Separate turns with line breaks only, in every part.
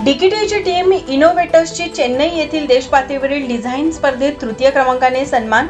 डीकेटीची team इनोव्हेटर्सची Chennai येथील देशपातळीवरील design स्पर्धेत तृतीय क्रमांकाने सन्मान.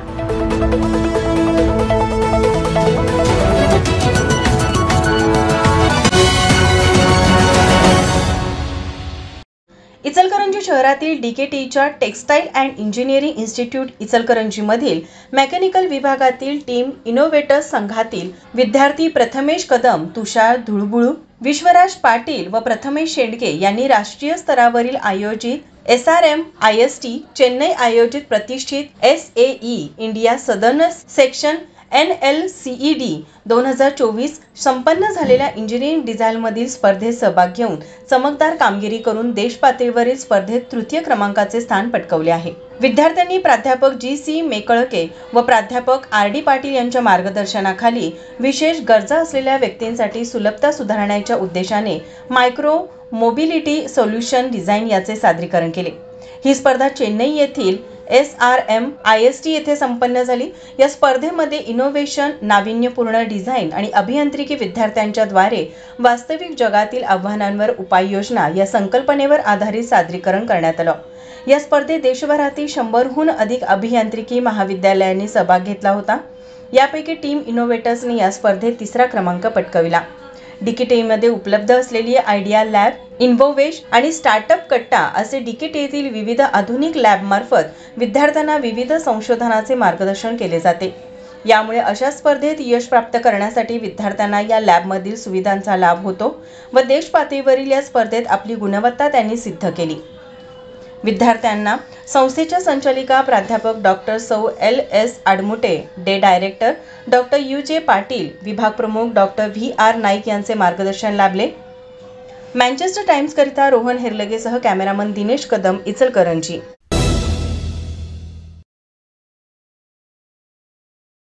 इचलकरंजी शहरातील डीकेटीच्या टेक्सटाईल अँड इंजिनिअरिंग इन्स्टिट्यूट इचलकरंजीमधील मेकॅनिकल विभागातील टीम इनोव्हेटर्स संघातील विद्यार्थी प्रथमेश कदम, तुषार धुळबुळू, विश्वराज पाटील व प्रथमेश शेंडके यांनी राष्ट्रीय स्तरावरील आयोजित SRM-IST चेन्नई आयोजित प्रतिष्ठित SAE India southern section NLCED 2024 संपन्न झालेल्या इंजिनिअरिंग डिझाईनमधील स्पर्धेत सहभाग घेऊन चमकदार कामगिरी करून देश पातळीवरील स्पर्धेत तृतीय क्रमांकाचे स्थान पटकावले आहे. विद्यार्थ्यांनी प्राध्यापक GC मेकळके व प्राध्यापक RD पाटील यांच्या मार्गदर्शनाखाली विशेष गरजा असलेल्या व्यक्तींसाठी सुलभता सुधारण्याच्या उद्देशाने मायक्रो मोबिलिटी सोल्युशन डिझाईन याचे सादरीकरण केले. ही स्पर्धा चेन्नई येथील SRM-IST येथे संपन्न झाली. या स्पर्धेमध्ये इनोव्हेशन, नाविन्यपूर्ण डिझाईन आणि अभियांत्रिकी विद्यार्थ्यांच्या द्वारे वास्तविक जगातील आव्हानांवर उपाययोजना या संकल्पनेवर आधारित सादरीकरण करण्यात आलं. या स्पर्धेत देशभरातील 100हून अधिक अभियांत्रिकी महाविद्यालयांनी सहभाग घेतला होता. यापैकी टीम इनोव्हेटर्सने या स्पर्धेत तिसरा क्रमांक पटकाविला. डीकेटीमध्ये उपलब्ध असलेली आयडिया लॅब, इन्व्होवेश आणि स्टार्टअप कट्टा असे डीकेटीतील विविध आधुनिक लॅबमार्फत विद्यार्थ्यांना विविध संशोधनाचे मार्गदर्शन केले जाते. यामुळे अशा स्पर्धेत यश प्राप्त करण्यासाठी विद्यार्थ्यांना या लॅबमधील सुविधांचा लाभ होतो व देश पातळीवरील या स्पर्धेत आपली गुणवत्ता त्यांनी सिद्ध केली. विद्यार्थ्यांना संस्थेच्या संचालिका प्राध्यापक डॉ. सौ LS आडमुटे, डे डायरेक्टर डॉ. UJ पाटील, विभाग प्रमुख डॉ. VR नाईक यांचे मार्गदर्शन लाभले. मँचेस्टर टाइम्सकरिता रोहन हेरलगेसह कॅमेरामन दिनेश कदम, इचलकरंजी.